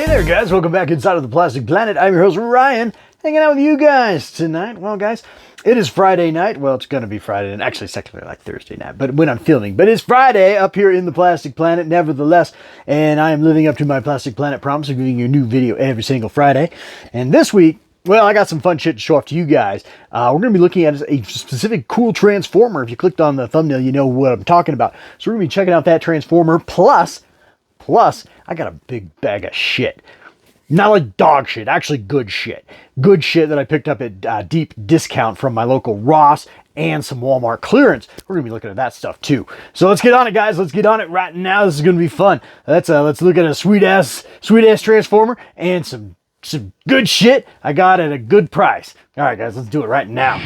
Hey there guys, welcome back inside of the Plastic Planet. I'm your host Ryan, hanging out with you guys tonight. Well guys, it is Friday night. Well, it's going to be Friday, and actually it's technically like Thursday night, but when I'm filming. But it's Friday up here in the Plastic Planet, nevertheless, and I am living up to my Plastic Planet promise of giving you a new video every single Friday. And this week, well, I got some fun shit to show off to you guys. We're going to be looking at a specific cool transformer. If you clicked on the thumbnail, you know what I'm talking about. So we're going to be checking out that transformer, plus, I got a big bag of shit. Not like dog shit, actually good shit. Good shit that I picked up at deep discount from my local Ross and some Walmart clearance. We're gonna be looking at that stuff too. So let's get on it, guys. Let's get on it right now. This is gonna be fun. Let's look at a sweet ass transformer and some good shit I got at a good price. All right, guys, let's do it right now.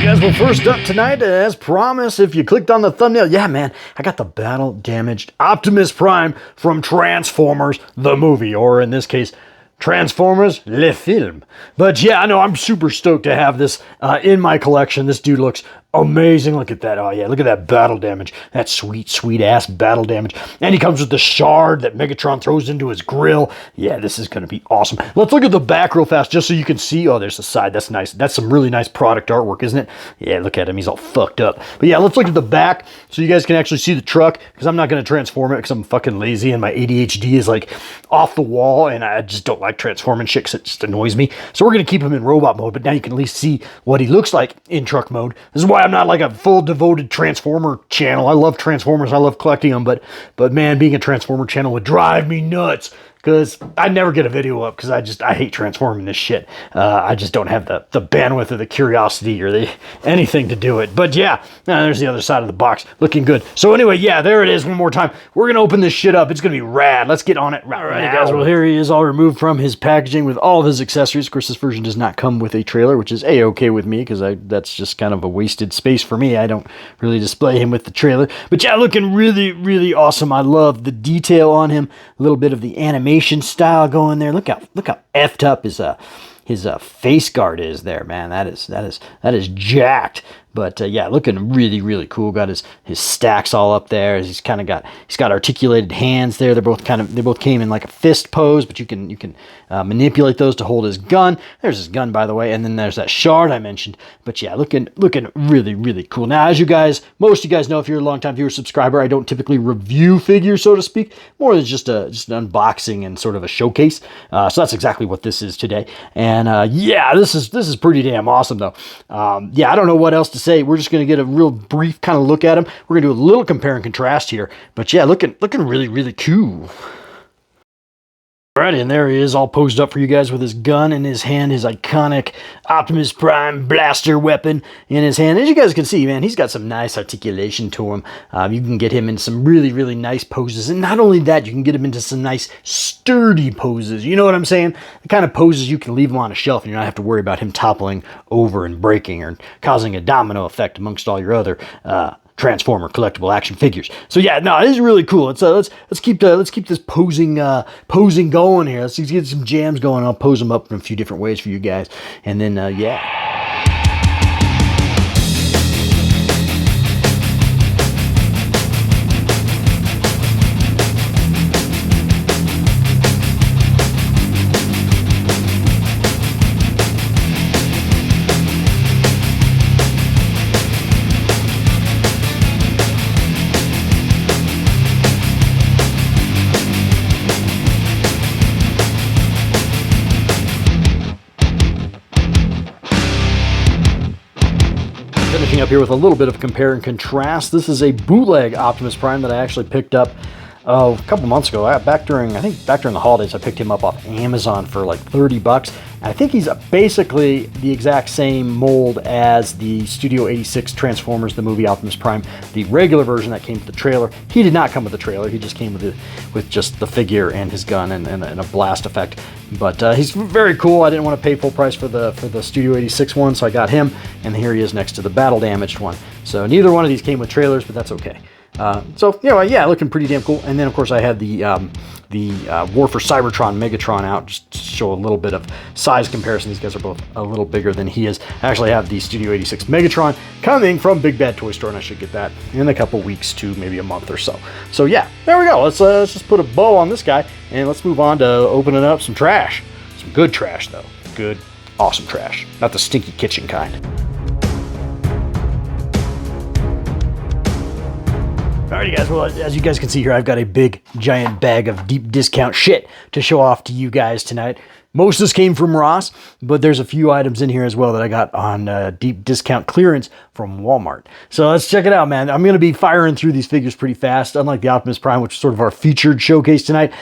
Guys, well, first up tonight, as promised, if you clicked on the thumbnail, yeah, man, I got the battle-damaged Optimus Prime from Transformers, the movie, or in this case, Transformers, le film. But yeah, I know, I'm super stoked to have this in my collection. This dude looks amazing. Look at that. Oh yeah, look at that battle damage. That sweet ass battle damage. And he comes with the shard that Megatron throws into his grill. Yeah, this is going to be awesome. Let's look at the back real fast just so you can see. Oh, there's the side. That's nice. That's some really nice product artwork, isn't it? Yeah, look at him. He's all fucked up. But yeah, let's look at the back so you guys can actually see the truck, because I'm not going to transform it because I'm fucking lazy and my ADHD is like off the wall and I just don't like transforming shit because it just annoys me. So we're going to keep him in robot mode, but now you can at least see what he looks like in truck mode. This is why I'm not like a full devoted Transformer channel. I love Transformers. I love collecting them, but man, being a Transformer channel would drive me nuts, because I never get a video up because I hate transforming this shit. I just don't have the bandwidth or the curiosity or anything to do it. But yeah, there's the other side of the box looking good. So anyway, yeah, there it is one more time. We're going to open this shit up. It's going to be rad. Let's get on it right now. Guys, well, here he is all removed from his packaging with all of his accessories. Of course, this version does not come with a trailer, which is A-okay with me because that's just kind of a wasted space for me. I don't really display him with the trailer. But yeah, looking really awesome. I love the detail on him. A little bit of the animation style going there. Look how effed up his face guard is there, man. That is jacked. But yeah, looking really cool. Got his stacks all up there. He's got articulated hands there. They both came in like a fist pose, but you can manipulate those to hold his gun. There's his gun, by the way, and then there's that shard I mentioned. But yeah, looking really cool. Now, as most of you guys know, if you're a longtime viewer subscriber, I don't typically review figures, so to speak. More than just an unboxing and sort of a showcase. So that's exactly what this is today. And yeah, this is pretty damn awesome though. Yeah, I don't know what else to say. We're just going to get a real brief kind of look at him. We're going to do a little compare and contrast here. But yeah, looking really cool. Alright, and there he is all posed up for you guys with his gun in his hand, his iconic Optimus Prime blaster weapon in his hand. As you guys can see, man, he's got some nice articulation to him. You can get him in some really nice poses. And not only that, you can get him into some nice sturdy poses. You know what I'm saying? The kind of poses you can leave him on a shelf and you don't have to worry about him toppling over and breaking or causing a domino effect amongst all your other Transformer collectible action figures. So yeah, no, this is really cool. Let's keep this posing going here. Let's get some jams going. I'll pose them up in a few different ways for you guys, and then yeah. Finishing up here with a little bit of compare and contrast. This is a bootleg Optimus Prime that I actually picked up a couple months ago. Back during the holidays, I picked him up off Amazon for like $30. And I think he's basically the exact same mold as the Studio 86 Transformers, the movie Optimus Prime, the regular version that came with the trailer. He did not come with the trailer. He just came with just the figure and his gun and a blast effect. But he's very cool. I didn't want to pay full price for the Studio 86 one, so I got him. And here he is next to the battle damaged one. So neither one of these came with trailers, but that's okay. So, you know, yeah, looking pretty damn cool. And then, of course, I had the War for Cybertron Megatron out, just to show a little bit of size comparison. These guys are both a little bigger than he is. I actually have the Studio 86 Megatron coming from Big Bad Toy Store, and I should get that in a couple weeks to maybe a month or so. So, yeah, there we go. Let's just put a bow on this guy, and let's move on to opening up some trash. Some good trash, though. Good, awesome trash. Not the stinky kitchen kind. Alrighty guys, well, as you guys can see here, I've got a big giant bag of deep discount shit to show off to you guys tonight. Most of this came from Ross, but there's a few items in here as well that I got on deep discount clearance from Walmart. So let's check it out, man. I'm going to be firing through these figures pretty fast, unlike the Optimus Prime, which is sort of our featured showcase tonight.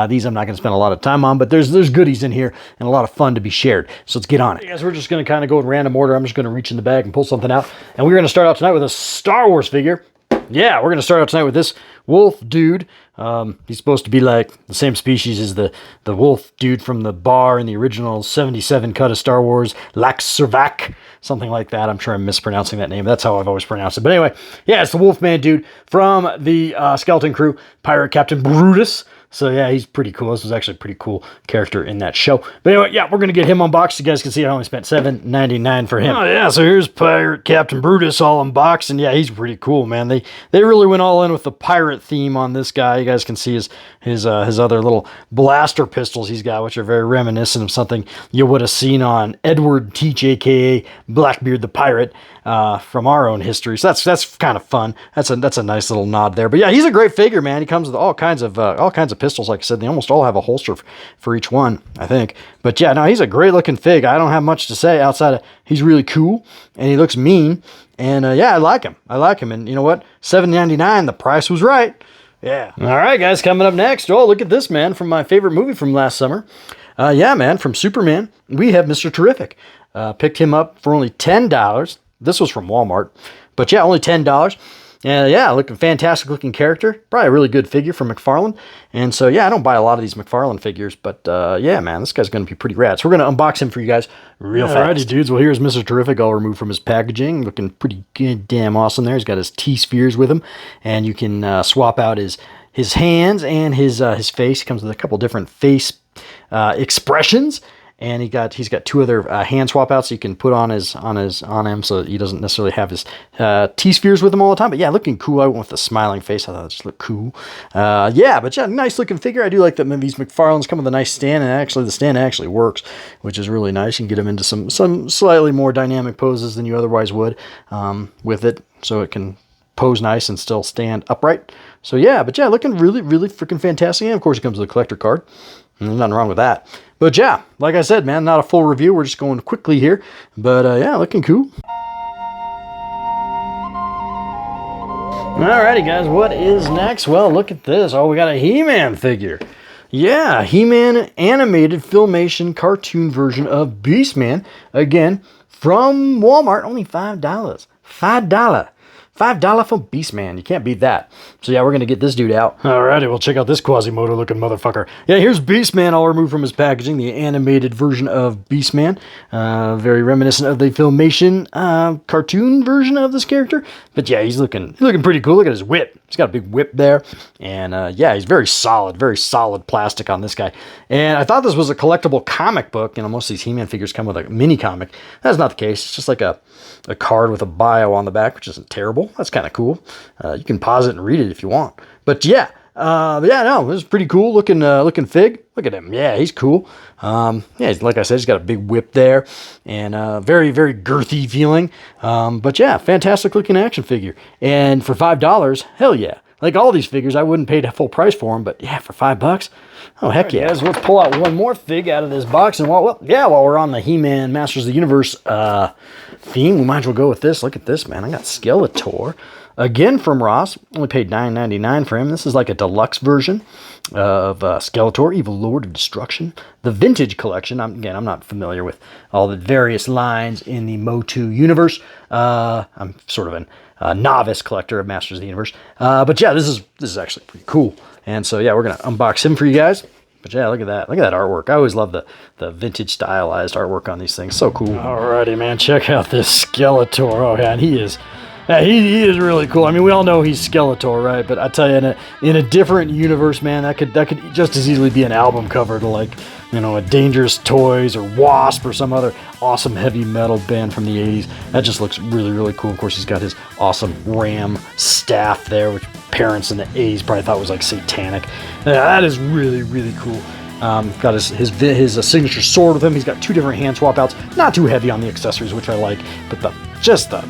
These I'm not going to spend a lot of time on, but there's goodies in here and a lot of fun to be shared. So let's get on it. Hey guys, we're just going to kind of go in random order. I'm just going to reach in the bag and pull something out. And we're going to start out tonight with a Star Wars figure. Yeah, we're going to start out tonight with this wolf dude. He's supposed to be like the same species as the wolf dude from the bar in the original 77 cut of Star Wars, Lax Servac, something like that. I'm sure I'm mispronouncing that name. That's how I've always pronounced it. But anyway, yeah, it's the Wolfman dude from the Skeleton Crew, Pirate Captain Brutus. So yeah, he's pretty cool. This was actually a pretty cool character in that show. But anyway, yeah, we're going to get him unboxed. You guys can see I only spent $7.99 for him. Oh yeah, so here's Pirate Captain Brutus all unboxed. And yeah, he's pretty cool, man. They really went all in with the pirate theme on this guy. You guys can see his other little blaster pistols he's got, which are very reminiscent of something you would have seen on Edward Teach, a.k.a. Blackbeard the Pirate, from our own history. So that's kind of fun. That's a nice little nod there. But yeah, he's a great figure, man. He comes with all kinds of pistols. Like I said, they almost all have a holster for each one, I think. But yeah, no, he's a great looking fig. I don't have much to say outside of he's really cool and he looks mean. And yeah, I like him. And you know what? $7.99. The price was right. Yeah. All right, guys. Coming up next. Oh, look at this, man, from my favorite movie from last summer. Yeah, man, from Superman, we have Mr. Terrific. Picked him up for only $10. This was from Walmart. But yeah, only $10. Yeah, looking fantastic looking character. Probably a really good figure from McFarlane. And so, yeah, I don't buy a lot of these McFarlane figures, but yeah, man, this guy's going to be pretty rad. So we're going to unbox him for you guys real fast. Alrighty, dudes. Well, here's Mr. Terrific, all removed from his packaging. Looking pretty good, damn awesome there. He's got his T-spheres with him, and you can swap out his hands and his face. He comes with a couple different face expressions. And he's got two other hand swap outs you can put on him, so he doesn't necessarily have his T-spheres with him all the time. But yeah, looking cool. I went with the smiling face. I thought it just looked cool. Yeah, but yeah, nice looking figure. I do like that these McFarlanes come with a nice stand, and actually the stand actually works, which is really nice. You can get them into some slightly more dynamic poses than you otherwise would with it, so it can pose nice and still stand upright. So yeah, but yeah, looking really, really freaking fantastic. And of course, it comes with a collector card. There's nothing wrong with that. But yeah, like I said, man, not a full review. We're just going quickly here. But yeah, looking cool. Alrighty, guys, what is next? Well, look at this. Oh, we got a He-Man figure. Yeah, He-Man animated filmation cartoon version of Beastman. Again, from Walmart, only $5. $5. $5 for Beastman. You can't beat that. So yeah, we're going to get this dude out. Alrighty, well, check out this Quasimodo looking motherfucker. Yeah, here's Beastman all removed from his packaging. The animated version of Beastman. Very reminiscent of the Filmation cartoon version of this character. But yeah, he's looking pretty cool. Look at his whip. He's got a big whip there. And yeah, he's very solid plastic on this guy. And I thought this was a collectible comic book. You know, most of these He-Man figures come with a mini comic. That's not the case. It's just like a card with a bio on the back, which isn't terrible. That's kind of cool. You can pause it and read it if you want. But yeah, no, this is pretty cool looking fig. Look at him. Yeah, he's cool. Yeah, like I said, he's got a big whip there and very, very girthy feeling. But yeah, fantastic looking action figure. And for $5, hell yeah. Like all these figures, I wouldn't pay full price for them, but yeah, for $5, oh heck yeah. Guys, let's pull out one more fig out of this box. And while we're on the He-Man Masters of the Universe theme, we might as well go with this. Look at this, man. I got Skeletor. Again from Ross. Only paid $9.99 for him. This is like a deluxe version of Skeletor, Evil Lord of Destruction. The Vintage Collection. I'm not familiar with all the various lines in the Motu universe. I'm sort of a novice collector of Masters of the Universe. But yeah, this is actually pretty cool. And so yeah, we're going to unbox him for you guys. But yeah, look at that. Look at that artwork. I always love the vintage stylized artwork on these things. So cool. Alrighty, man. Check out this Skeletor. Oh, yeah, and he is Yeah, he is really cool. I mean, we all know he's Skeletor, right? But I tell you, in a different universe, man, that could just as easily be an album cover to, like, you know, a Dangerous Toys or Wasp or some other awesome heavy metal band from the 80s. That just looks really, really cool. Of course, he's got his awesome ram staff there, which parents in the 80s probably thought was like satanic. Yeah, that is really, really cool. Got his signature sword with him. He's got 2 different hand swap outs. Not too heavy on the accessories, which I like, but just the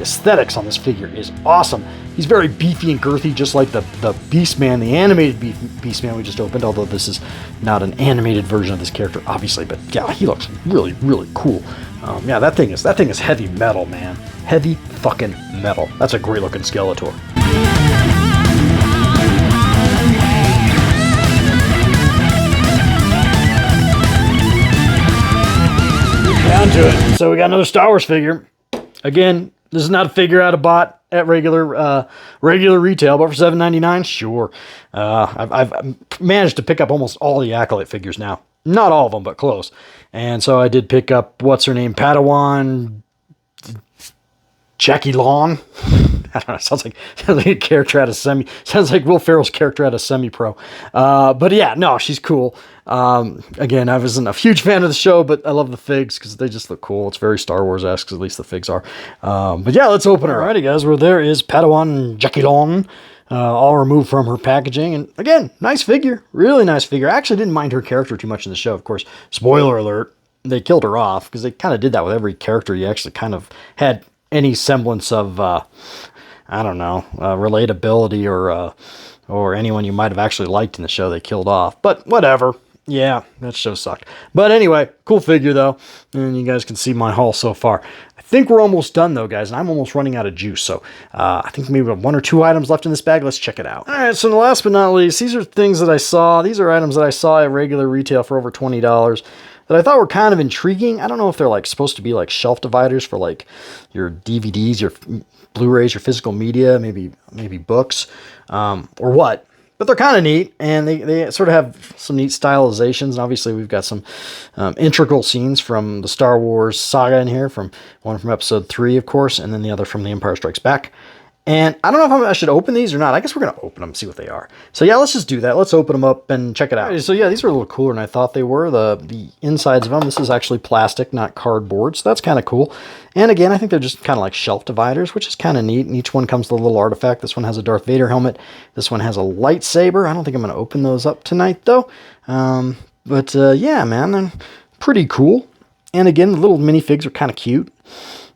aesthetics on this figure is awesome. He's very beefy and girthy, just like the Beastman, the animated Beastman we just opened, although this is not an animated version of this character, obviously, but yeah, he looks really, really cool. Yeah, that thing is heavy metal, man. Heavy fucking metal. That's a great looking Skeletor. Down to it. So we got another Star Wars figure. Again, this is not a figure out of bought at regular retail, but for $7.99, sure. I've managed to pick up almost all the Acolyte figures now. Not all of them, but close. And so I did pick up, what's her name, Padawan Jackie Long. I don't know. Sounds like a character out of Sounds like Will Ferrell's character out of Semi-Pro. But yeah, no, she's cool. Again, I wasn't a huge fan of the show, but I love the figs because they just look cool. It's very Star Wars-esque, at least the figs are. But yeah, let's open her. Alrighty, guys. Well, there is Padawan Jackie Long, all removed from her packaging. And again, nice figure. Really nice figure. I actually didn't mind her character too much in the show. Of course, spoiler alert, they killed her off because they kind of did that with every character you actually kind of had any semblance of, I don't know, relatability or anyone you might have actually liked in the show they killed off. But whatever. Yeah, that show sucked. But anyway, cool figure though. And you guys can see my haul so far. I think we're almost done though, guys. And I'm almost running out of juice. So I think maybe we have 1 or 2 items left in this bag. Let's check it out. All right, so last but not least, these are things that I saw. These are items that I saw at regular retail for over $20 that I thought were kind of intriguing. I don't know if they're like supposed to be like shelf dividers for like your DVDs, your Blu-rays, your physical media, maybe books, or what. But they're kind of neat, and they sort of have some neat stylizations. And obviously, we've got some integral scenes from the Star Wars saga in here, one from Episode 3, of course, and then the other from The Empire Strikes Back. And I don't know if I should open these or not. I guess we're going to open them and see what they are. So yeah, let's just do that. Let's open them up and check it out. So yeah, these are a little cooler than I thought they were. The insides of them, this is actually plastic, not cardboard. So that's kind of cool. And again, I think they're just kind of like shelf dividers, which is kind of neat. And each one comes with a little artifact. This one has a Darth Vader helmet. This one has a lightsaber. I don't think I'm going to open those up tonight though. Yeah, man, they're pretty cool. And again, the little minifigs are kind of cute.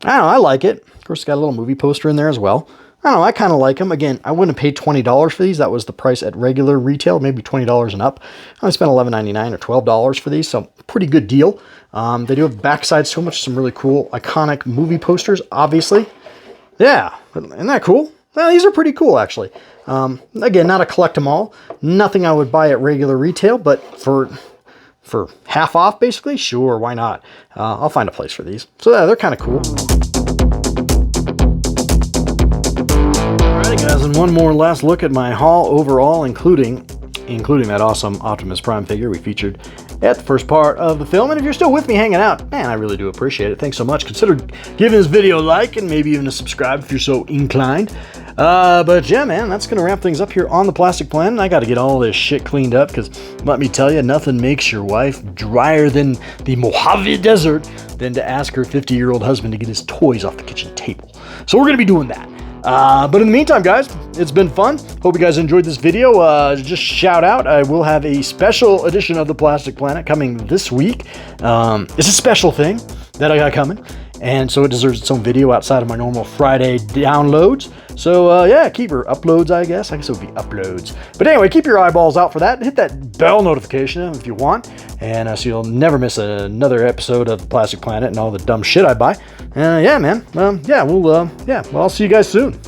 I don't know, I like it. Of course, it's got a little movie poster in there as well. I don't know, I kind of like them. Again, I wouldn't have paid $20 for these. That was the price at regular retail, maybe $20 and up. I only spent $11.99 or $12 for these, so pretty good deal. They do have backside so much, some really cool, iconic movie posters, obviously. Yeah, isn't that cool? Well, these are pretty cool, actually. Again, not a collect them all. Nothing I would buy at regular retail, but for half off, basically, sure, why not? I'll find a place for these. So yeah, they're kind of cool. Alright guys, and one more last look at my haul overall, including that awesome Optimus Prime figure we featured at the first part of the film. And if you're still with me hanging out, man, I really do appreciate it. Thanks so much. Consider giving this video a like and maybe even a subscribe if you're so inclined. But yeah, man, that's going to wrap things up here on the Plastic Planet. I got to get all this shit cleaned up because let me tell you, nothing makes your wife drier than the Mojave Desert than to ask her 50-year-old husband to get his toys off the kitchen table. So we're going to be doing that. But in the meantime, guys, it's been fun. Hope you guys enjoyed this video. Just shout out, I will have a special edition of the Plastic Planet coming this week. It's a special thing that I got coming, and so it deserves its own video outside of my normal Friday downloads. So yeah, keep your uploads, I guess it would be uploads. But anyway, keep your eyeballs out for that. Hit that bell notification if you want, and so you'll never miss another episode of the Plastic Planet and all the dumb shit I buy. Yeah, man. I'll see you guys soon.